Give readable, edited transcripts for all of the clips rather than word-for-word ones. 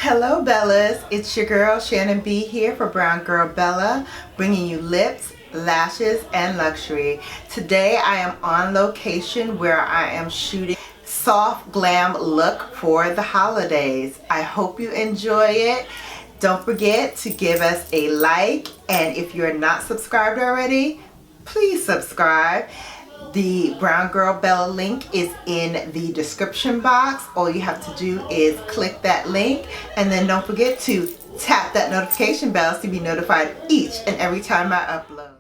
Hello Bellas, it's your girl Shannon B here for Brown Girl Bella, bringing you lips, lashes, and luxury. Today I am on location where I am shooting soft glam look for the holidays. I hope you enjoy it. Don't forget to give us a like, and if you're not subscribed already, please subscribe. The Brown Girl Bella link is in the description box. All you have to do is click that link, and then don't forget to tap that notification bell to be notified each and every time I upload.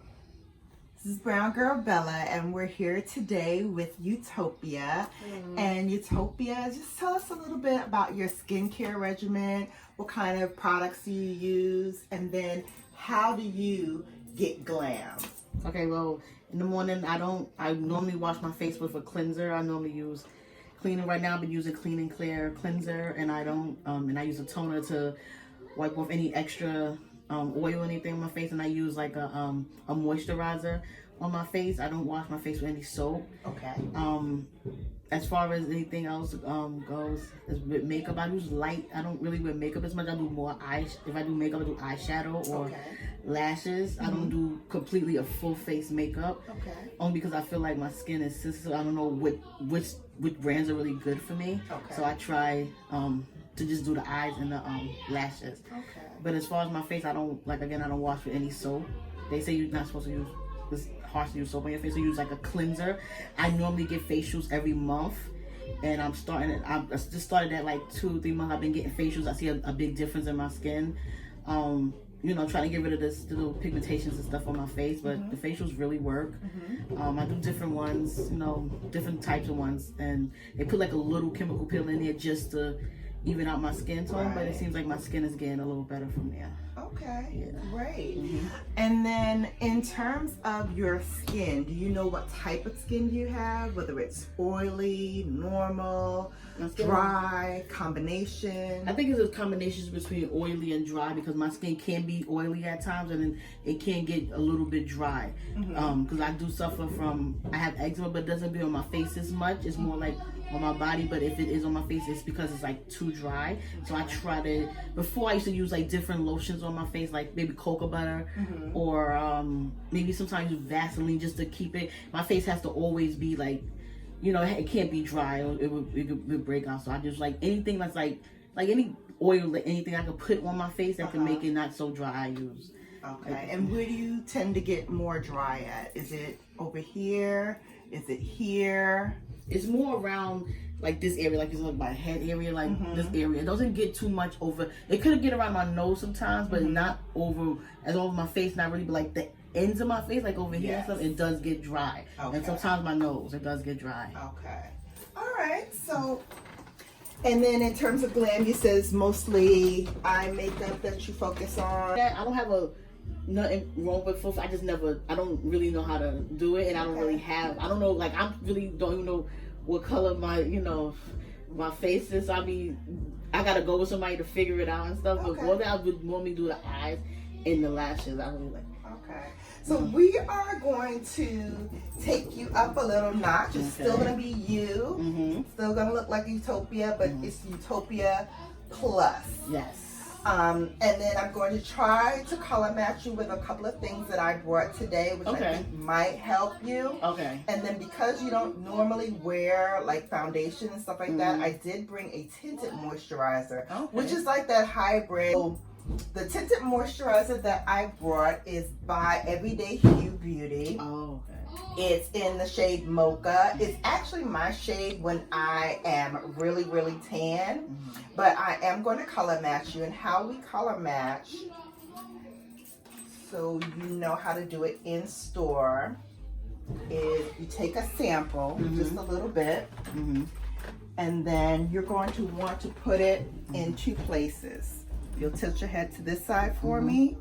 This is Brown Girl Bella, and we're here today with Utopia. And Utopia, just tell us a little bit about your skincare regimen, what kind of products you use, and then how do you get glam? Okay, well, in the morning, I normally wash my face with a cleanser. I normally use cleaner. Right now, I've been using Clean and Clear cleanser, and I use a toner to wipe off any extra oil or anything on my face, and I use like a moisturizer on my face. I don't wash my face with any soap. Okay. As far as anything else goes, is with makeup, I use light. I don't really wear makeup as much. I do more if I do makeup, I do eyeshadow or lashes. I don't do completely a full face makeup. Okay. Only because I feel like my skin is sensitive. I don't know which brands are really good for me. Okay. So I try to just do the eyes and the lashes. Okay. But as far as my face, I don't wash with any soap. They say you're not supposed to use this harsh to use soap on your face, so use like a cleanser. I normally get facials every month, and I just started at like 2-3 months. I've been getting facials. I see a big difference in my skin. You know, trying to get rid of the little pigmentations and stuff on my face, but the facials really work. I do different ones, you know, different types of ones, and they put like a little chemical peel in there just to even out my skin tone, but it seems like my skin is getting a little better from there. Okay, yeah. Great. And then in terms of your skin, do you know what type of skin you have? Whether it's oily, normal, dry, combination? I think it's a combination between oily and dry, because my skin can be oily at times, and then it can get a little bit dry. Because I do suffer from, I have eczema, but it doesn't be on my face as much. It's more like on my body, but if it is on my face, it's because it's like too dry. So I try to, before I used to use like different lotions on my face, like maybe cocoa butter, or maybe sometimes Vaseline, just to keep it. My face has to always be like, you know, it can't be dry, or it would break out. So I just like anything that's like any oil, like anything I could put on my face that can make it not so dry, I use. Okay. And where do you tend to get more dry at? Is it over here? Is it here? It's more around like this area, like it's like my head area, like this area. It doesn't get too much over. It could get around my nose sometimes, but not over my face. Not really, but like the ends of my face, like over here and stuff, it does get dry. And sometimes my nose, it does get dry. Okay. All right. So, and then in terms of glam, you said it's mostly eye makeup that you focus on. I don't have nothing wrong with full. I don't really know how to do it, and I don't really have. I don't know. Like I really don't even know what color my face is. I gotta go with somebody to figure it out and stuff. But more than I would normally do the eyes and the lashes. I really like. Okay. So we are going to take you up a little notch. It's still gonna be you. Still gonna look like Utopia, but it's Utopia Plus. Yes. And then I'm going to try to color match you with a couple of things that I brought today, which I think might help you. Okay. And then because you don't normally wear like foundation and stuff like that, I did bring a tinted moisturizer, which is like that hybrid. So the tinted moisturizer that I brought is by Everyday Hue Beauty. Oh, okay. It's in the shade Mocha. It's actually my shade when I am really, really tan. But I am going to color match you. And how we color match, so you know how to do it in store, is you take a sample, just a little bit, and then you're going to want to put it in 2 places. You'll tilt your head to this side for me.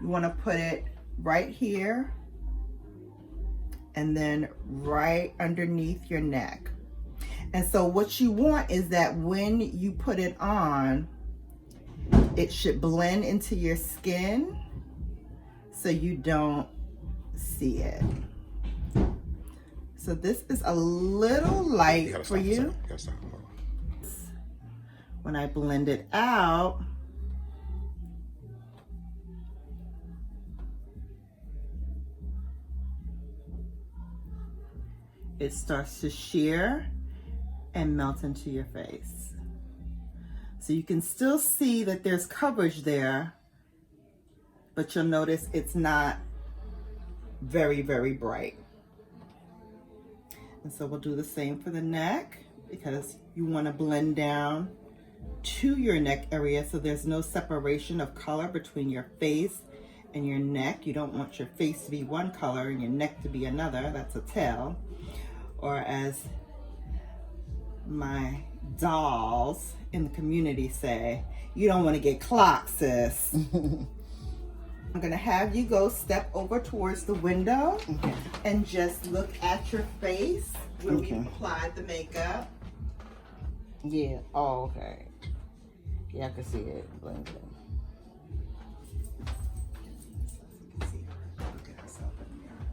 You want to put it right here, and then right underneath your neck. And so what you want is that when you put it on, it should blend into your skin so you don't see it. So this is a little light for you. when I blend it out, it starts to sheer and melt into your face. So you can still see that there's coverage there, but you'll notice it's not very, very bright. And so we'll do the same for the neck, because you want to blend down to your neck area so there's no separation of color between your face and your neck. You don't want your face to be one color and your neck to be another. That's a tell. Or as my dolls in the community say, you don't want to get clocked, sis. I'm gonna have you go step over towards the window and just look at your face where we applied the makeup. Yeah. Oh, okay. Yeah, I can see it blending. Look at herself in the mirror.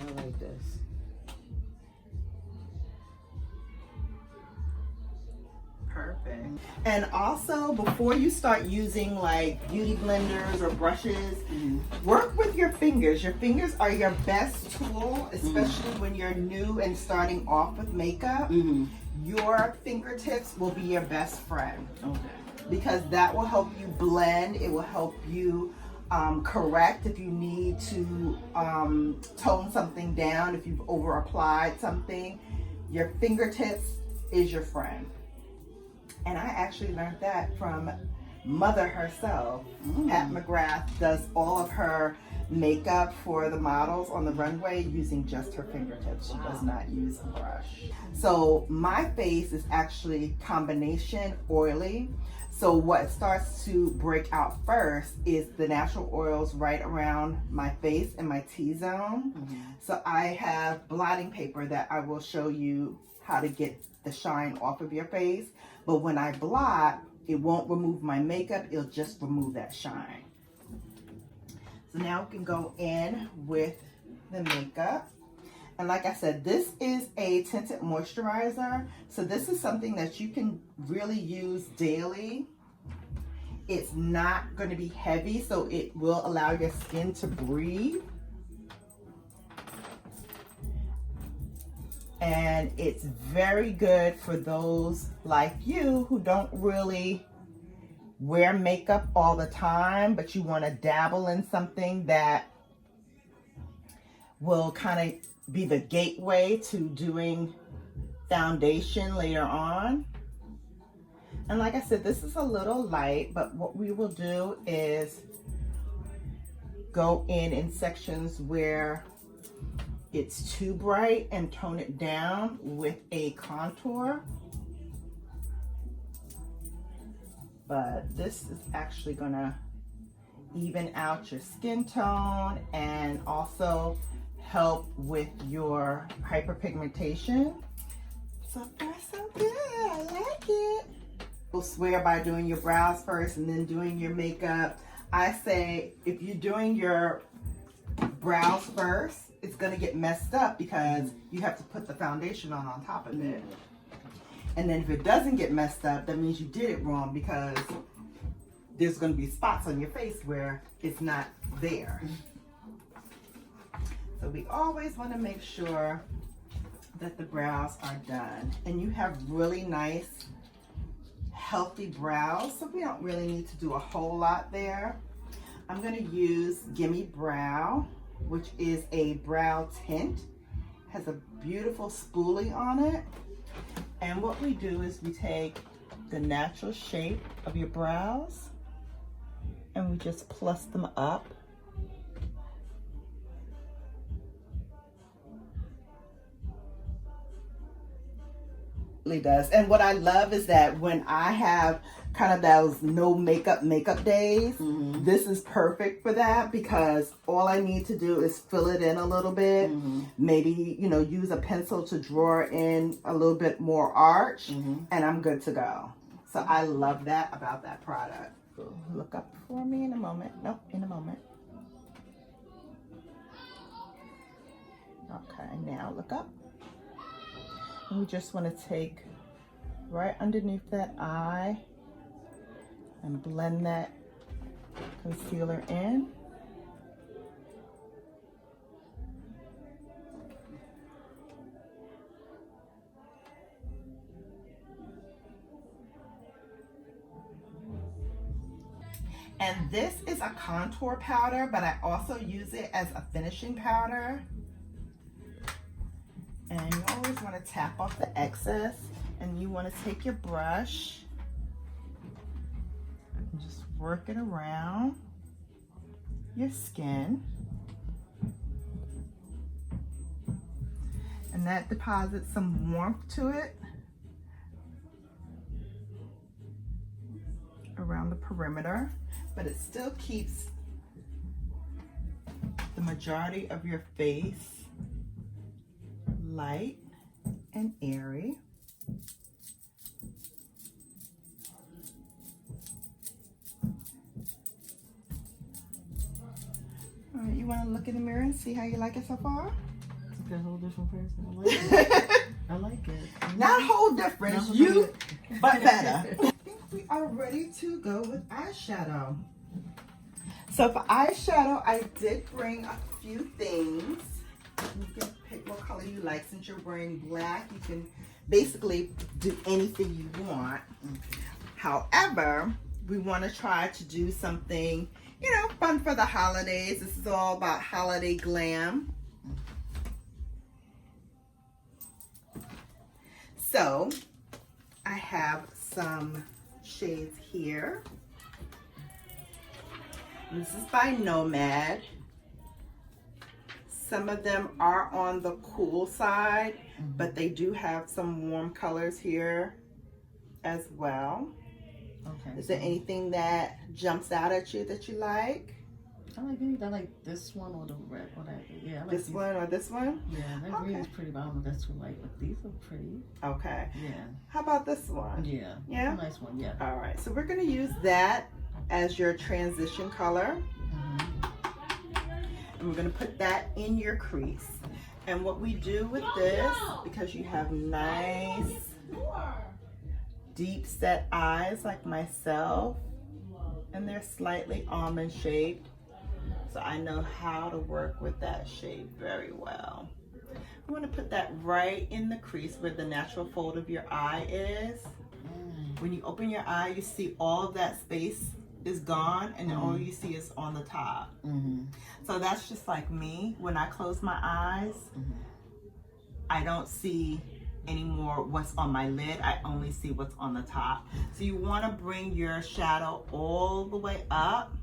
I like this. Perfect. And also, before you start using like beauty blenders or brushes, work with your fingers. Your fingers are your best tool, especially when you're new and starting off with makeup. Your fingertips will be your best friend. Okay. Because that will help you blend. It will help you correct if you need to tone something down, if you've over applied something. Your fingertips is your friend. And I actually learned that from Mother herself. Pat McGrath does all of her makeup for the models on the runway using just her fingertips. She does not use a brush. So my face is actually combination oily. So what starts to break out first is the natural oils right around my face and my T-zone. So I have blotting paper that I will show you how to get the shine off of your face. But when I blot, it won't remove my makeup, it'll just remove that shine. So now we can go in with the makeup. And like I said, this is a tinted moisturizer. So this is something that you can really use daily. It's not going to be heavy, so it will allow your skin to breathe. And it's very good for those like you who don't really wear makeup all the time, but you want to dabble in something that will kind of be the gateway to doing foundation later on. And like I said, this is a little light, but what we will do is go in sections where it's too bright and tone it down with a contour. But this is actually gonna even out your skin tone and also help with your hyperpigmentation. So far so good, I like it. We'll swear by doing your brows first and then doing your makeup. I say if you're doing your brows first, it's gonna get messed up because you have to put the foundation on top of it. And then if it doesn't get messed up, that means you did it wrong, because there's gonna be spots on your face where it's not there. So we always wanna make sure that the brows are done. And you have really nice, healthy brows, so we don't really need to do a whole lot there. I'm gonna use Gimme Brow, which is a brow tint. Has a beautiful spoolie on it. And what we do is we take the natural shape of your brows and we just plus them up. It does. And what I love is that when I have kind of those no makeup days, this is perfect for that, because all I need to do is fill it in a little bit, maybe, you know, use a pencil to draw in a little bit more arch, and I'm good to go. So I love that about that product. Look up for me in a moment. Nope, in a moment. Okay, now look up. And we just want to take right underneath that eye and blend that concealer in. And this is a contour powder, but I also use it as a finishing powder. And you always want to tap off the excess, and you want to take your brush and just work it around your skin. And that deposits some warmth to it around the perimeter, but it still keeps the majority of your face light and airy. All right, you want to look in the mirror and see how you like it so far? It's a whole different person. I like it. I like it. Not whole difference, you, but better. I think we are ready to go with eyeshadow. So for eyeshadow, I did bring a few things. You can pick what color you like. Since you're wearing black, you can basically do anything you want. However, we want to try to do something, you know, fun for the holidays. This is all about holiday glam. So I have some shades here. This is by Nomad. Some of them are on the cool side, but they do have some warm colors here as well. Okay. Is there anything that jumps out at you that you like? I like anything. I like this one or the red or that. Yeah, I like This these. one or this one? Yeah, that green is pretty, but I don't know if that's too light. But these are pretty. Okay. Yeah. How about this one? Yeah. Yeah? It's a nice one. Yeah. All right. So we're going to use that as your transition color. And we're going to put that in your crease. And what we do with this, because you have nice deep set eyes like myself, and they're slightly almond shaped, so I know how to work with that shape very well. I'm going to put that right in the crease where the natural fold of your eye is. When you open your eye, you see all of that space is gone, and then all you see is on the top. So that's just like me. When I close my eyes, I don't see anymore what's on my lid. I only see what's on the top. So you want to bring your shadow all the way up,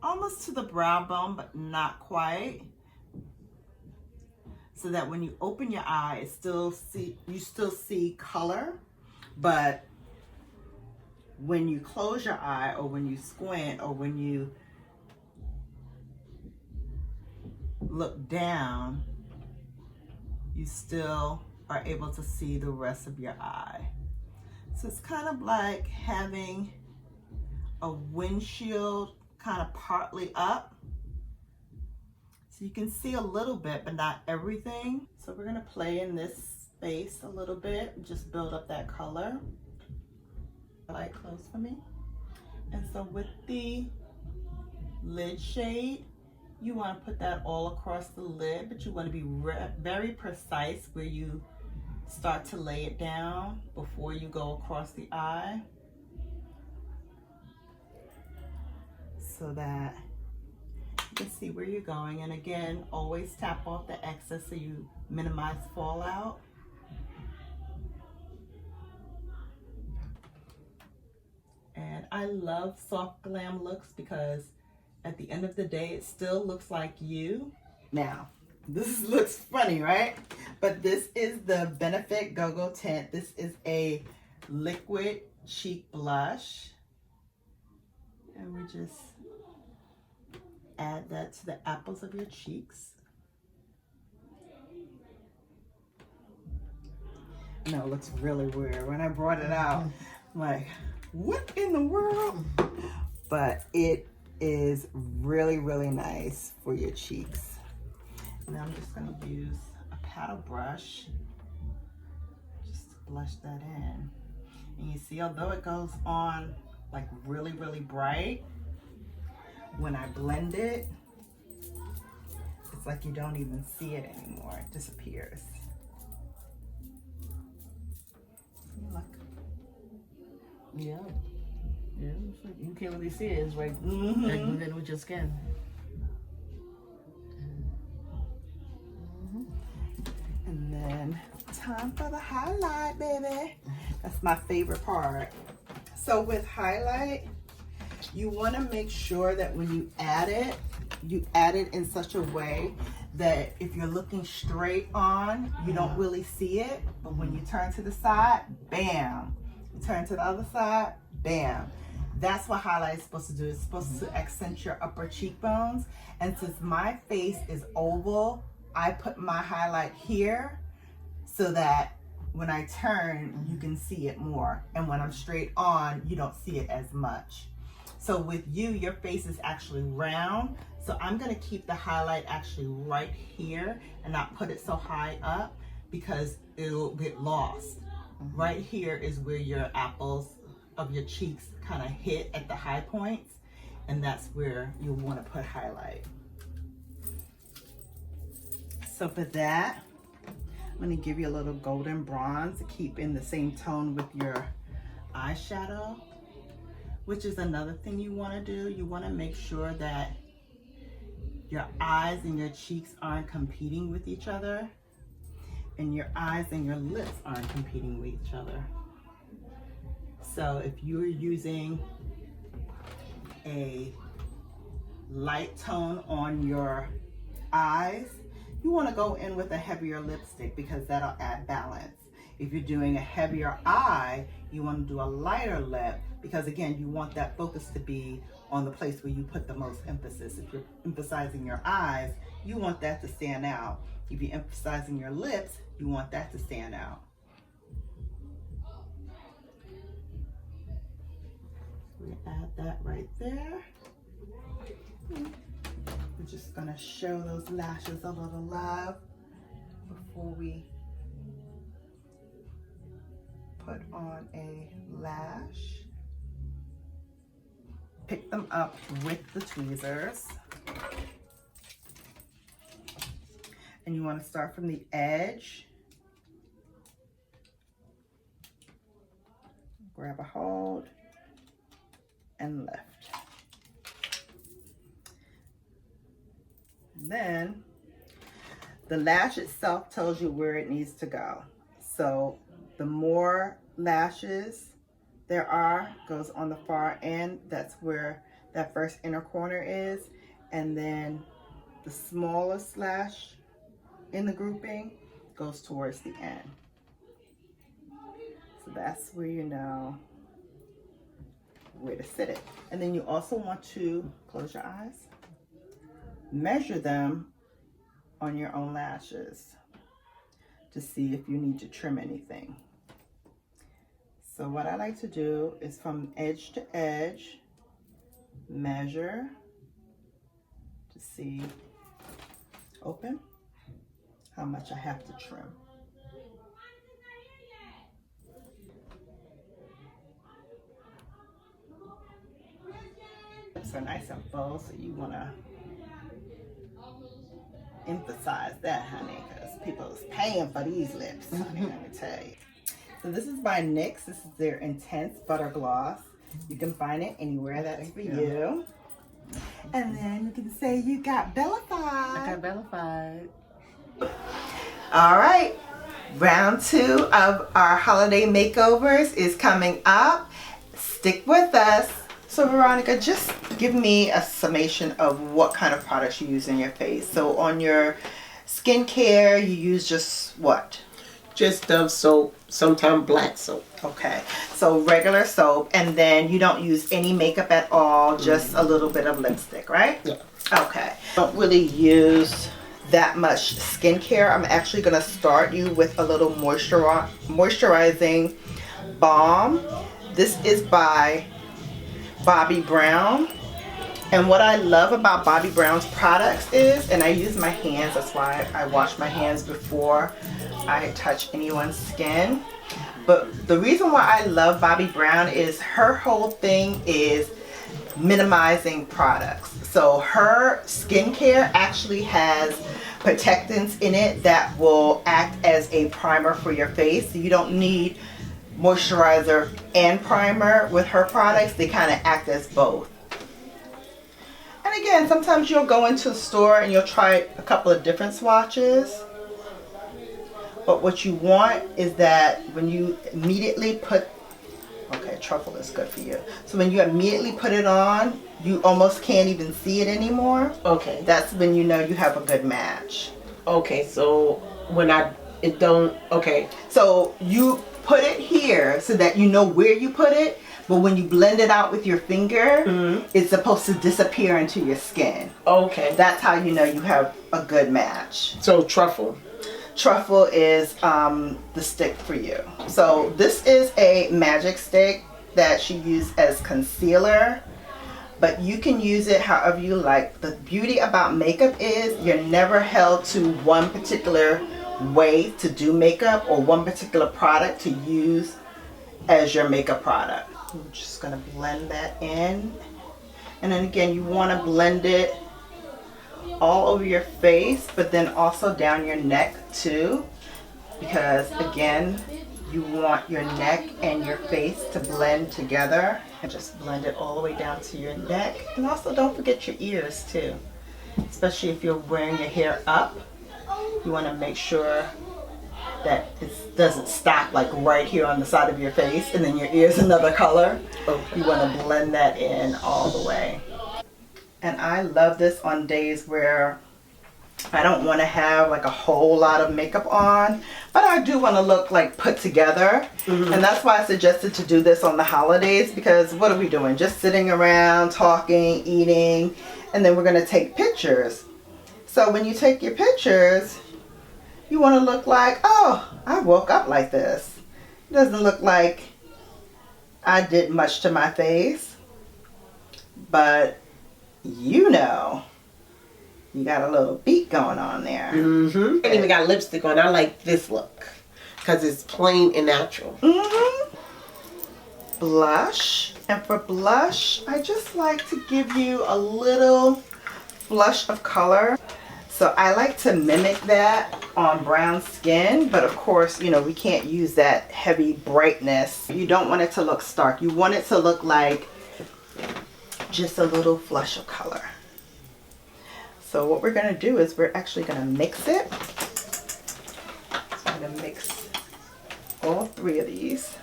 almost to the brow bone, but not quite, so that when you open your eye, you still see color, but when you close your eye, or when you squint, or when you look down, you still are able to see the rest of your eye. So it's kind of like having a windshield kind of partly up. So you can see a little bit, but not everything. So we're gonna play in this space a little bit, just build up that color. Light close for me. And so with the lid shade, you want to put that all across the lid, but you want to be very precise where you start to lay it down before you go across the eye, so that you can see where you're going. And again, always tap off the excess so you minimize fallout. And I love soft glam looks because at the end of the day, it still looks like you. Now, this looks funny, right? But this is the Benefit Go-Go Tint. This is a liquid cheek blush. And we just add that to the apples of your cheeks. No, it looks really weird. When I brought it out, I'm like, what in the world? But it is really, really nice for your cheeks. And I'm just gonna use a paddle brush just to blush that in. And you see, although it goes on like really, really bright, when I blend it, it's like you don't even see it anymore. It disappears. Look. Yeah. Yeah, you can't really see it. It's right blended with your skin. And then time for the highlight, baby. That's my favorite part. So with highlight, you want to make sure that when you add it in such a way that if you're looking straight on, you don't really see it. But when you turn to the side, bam. You turn to the other side, bam. That's what highlight is supposed to do. It's supposed to accent your upper cheekbones. And since my face is oval, I put my highlight here so that when I turn, you can see it more. And when I'm straight on, you don't see it as much. So with you, your face is actually round. So I'm gonna keep the highlight actually right here and not put it so high up because it'll get lost. Right here is where your apples of your cheeks kind of hit at the high points. And that's where you'll wanna put highlight. So for that, I'm gonna give you a little golden bronze to keep in the same tone with your eyeshadow, which is another thing you wanna do. You wanna make sure that your eyes and your cheeks aren't competing with each other, and your eyes and your lips aren't competing with each other. So if you're using a light tone on your eyes, you want to go in with a heavier lipstick because that'll add balance. If you're doing a heavier eye, you want to do a lighter lip because again, you want that focus to be on the place where you put the most emphasis. If you're emphasizing your eyes, you want that to stand out. If you're emphasizing your lips, you want that to stand out. We add that right there. We're just gonna show those lashes a little love before we put on a lash. Pick them up with the tweezers. And you want to start from the edge. Grab a hold and lift. And then the lash itself tells you where it needs to go. So the more lashes there are, goes on the far end. That's where that first inner corner is. And then the smallest lash in the grouping goes towards the end. So that's where you know where to sit it. And then you also want to close your eyes, measure them on your own lashes to see if you need to trim anything. So what I like to do is from edge to edge, measure to see, open, how much I have to trim. Lips are nice and full, so you want to emphasize that, honey, because people is paying for these lips, honey, let me tell you. So this is by NYX. This is their Intense Butter Gloss. You can find it anywhere that's for you. And then you can say you got BELLAFIED. I got BELLAFIED. All right, round 2 of our holiday makeovers is coming up. Stick with us. So Veronica, just give me a summation of what kind of products you use in your face. So on your skincare, you use just what? Just Dove soap, sometimes black soap. Okay, so regular soap, and then you don't use any makeup at all, just a little bit of lipstick, right? Yeah. Okay. Don't really use that much skincare. I'm actually going to start you with a little moisturizing balm. This is by Bobbi Brown. And what I love about Bobbi Brown's products is, and I use my hands, that's why I wash my hands before I touch anyone's skin. But the reason why I love Bobbi Brown is her whole thing is minimizing products. So her skincare actually has protectants in it that will act as a primer for your face. So you don't need moisturizer and primer with her products. They kind of act as both. And again, sometimes you'll go into a store and you'll try a couple of different swatches. But what you want is that when you immediately put, okay, truffle is good for you. So when you immediately put it on, you almost can't even see it anymore. Okay. That's when you know you have a good match. Okay, so when it don't, okay. So you put it here so that you know where you put it, but when you blend it out with your finger, it's supposed to disappear into your skin. Okay. That's how you know you have a good match. So truffle. Truffle is the stick for you. So this is a magic stick that she used as concealer, but you can use it however you like. The beauty about makeup is you're never held to one particular way to do makeup or one particular product to use as your makeup product. I'm just gonna blend that in, and then again you want to blend it all over your face, but then also down your neck too, because again you want your neck and your face to blend together. And just blend it all the way down to your neck, and also don't forget your ears too, especially if you're wearing your hair up. You want to make sure that it doesn't stop like right here on the side of your face and then your ears another color. You want to blend that in all the way. And I love this on days where I don't want to have like a whole lot of makeup on, but I do want to look like put together. And that's why I suggested to do this on the holidays, because what are we doing? Just sitting around, talking, eating, and then we're going to take pictures. So when you take your pictures, you want to look like, oh, I woke up like this. It doesn't look like I did much to my face, but you know, you got a little beat going on there. I even got lipstick on. I like this look because it's plain and natural. Blush. And for blush, I just like to give you a little flush of color. So I like to mimic that on brown skin, but of course, you know, we can't use that heavy brightness. You don't want it to look stark. You want it to look like just a little flush of color. So what we're going to do is we're actually going to mix it. So I'm going to mix all three of these.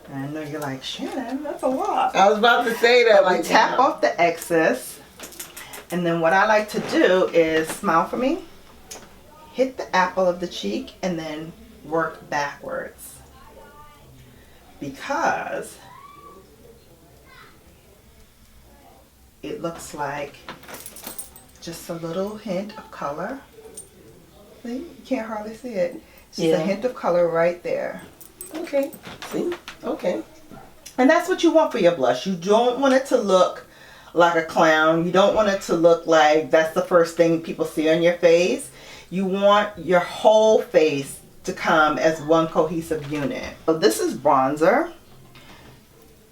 And I know you're like, Shannon, that's a lot. I was about to say that. But we tap off the excess. And then what I like to do is, smile for me, hit the apple of the cheek and then work backwards. Because it looks like just a little hint of color. See, you can't hardly see it. It's just a hint of color right there. Okay. See? Okay. And that's what you want for your blush. You don't want it to look like a clown. You don't want it to look like that's the first thing people see on your face. You want your whole face to come as one cohesive unit. So this is bronzer.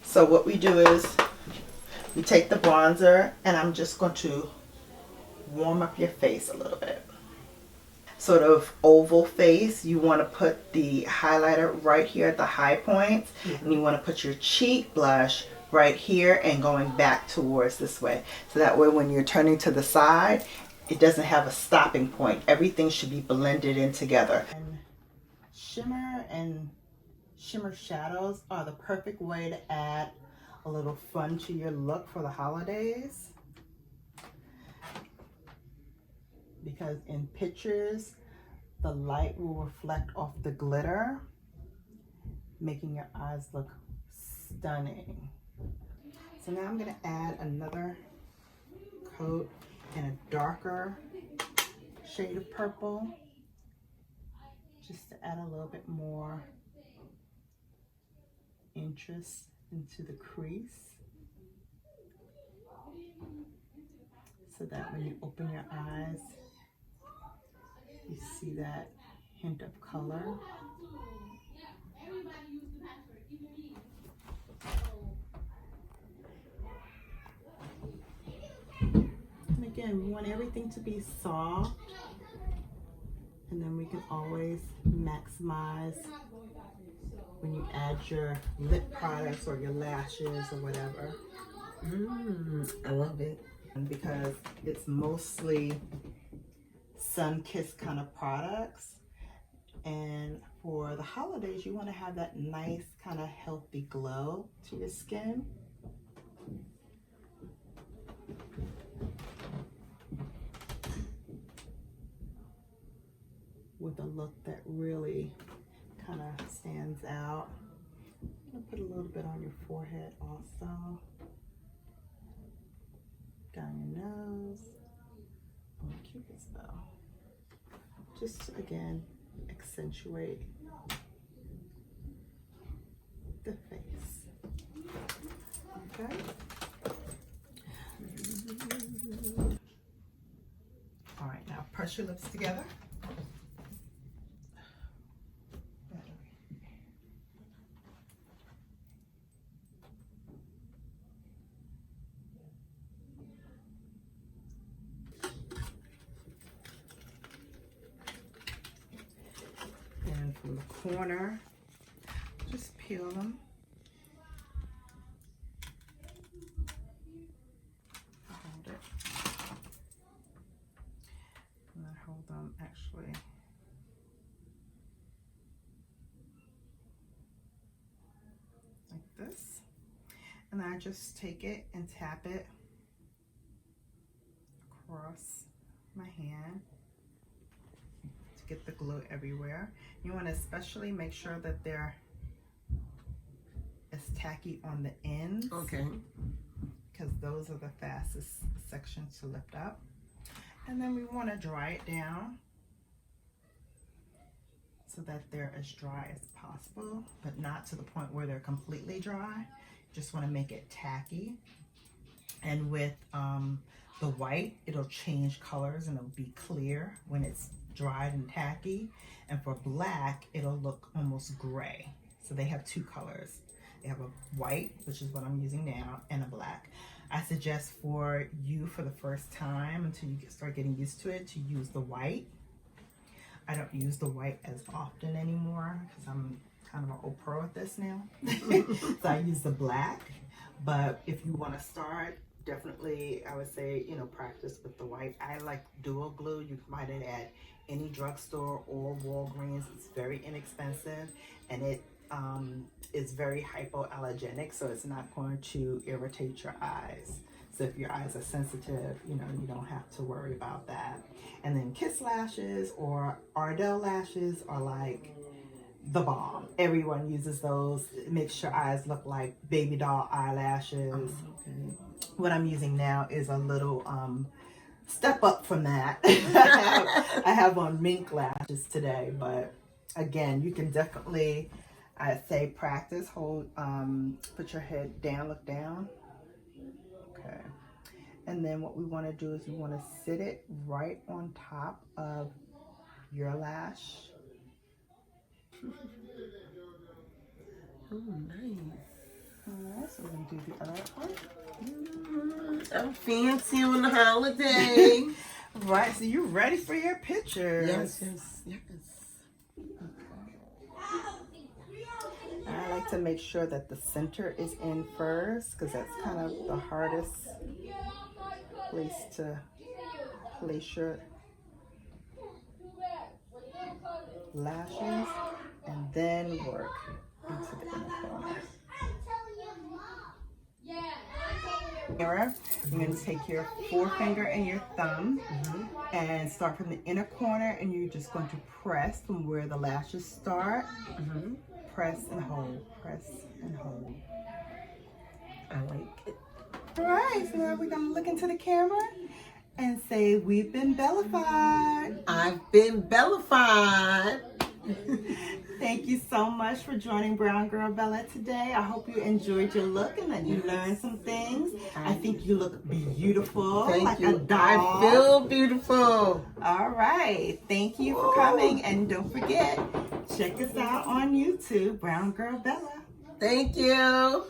So what we do is we take the bronzer and I'm just going to warm up your face a little bit. Sort of oval face. You want to put the highlighter right here at the high points, and you want to put your cheek blush right here and going back towards this way. So that way when you're turning to the side, it doesn't have a stopping point. Everything should be blended in together. And shimmer shadows are the perfect way to add a little fun to your look for the holidays. Because in pictures, the light will reflect off the glitter, making your eyes look stunning. So now I'm gonna add another coat in a darker shade of purple, just to add a little bit more interest into the crease, so that when you open your eyes, you see that hint of color. again, we want everything to be soft. And then we can always maximize when you add your lip products or your lashes or whatever. I love it. And because it's mostly sun-kissed kind of products. And for the holidays, you want to have that nice kind of healthy glow to your skin. With a look that really kind of stands out. I'm going to put a little bit on your forehead also. Down your nose. On Cupid's bow. Just again, accentuate the face. Okay. All right, now press your lips together. And from the corner, just peel them. Hold it. And then hold them actually. Like this. And then I just take it and tap it across my hand. Get the glue everywhere. You want to especially make sure that they're as tacky on the ends. Okay. Because those are the fastest sections to lift up. And then we want to dry it down so that they're as dry as possible, but not to the point where they're completely dry. Just want to make it tacky. And with the white, it'll change colors and it'll be clear when it's dried and tacky, and for black it'll look almost gray. So they have two colors. They have a white, which is what I'm using now, and a black. I suggest for you for the first time, until you start getting used to it, to use the white. I don't use the white as often anymore because I'm kind of an old pro at this now. So I use the black. But if you want to start, definitely I would say, you know, practice with the white. I like dual glue. You can buy it at any drugstore or Walgreens. It's very inexpensive, and it is very hypoallergenic, so it's not going to irritate your eyes. So if your eyes are sensitive, you know, you don't have to worry about that. And then Kiss lashes or Ardell lashes are like the bomb. Everyone uses those. It makes your eyes look like baby doll eyelashes. Okay. What I'm using now is a little step up from that. I have on mink lashes today, but again, you can definitely, I say, practice. Hold, put your head down, look down. Okay. And then what we want to do is we want to sit it right on top of your lash. Oh, nice. All right, so we're going to do the other one. I'm fancy on the holiday. Right, so you're ready for your pictures. Yes, yes, yes. I like to make sure that the center is in first, because that's kind of the hardest place to place your lashes, and then work into the inner corner. You're going to take your forefinger and your thumb and start from the inner corner, and you're just going to press from where the lashes start. Press and hold, press and hold. I like it. All right, so now we're going to look into the camera and say, we've been Bellafied. I've been Bellafied. Thank you so much for joining Brown Girl Bella today. I hope you enjoyed your look and that you learned some things. I think you look beautiful. Thank like you. a doll. I feel beautiful. All right. Thank you for coming. And don't forget, check us out on YouTube, Brown Girl Bella. Thank you.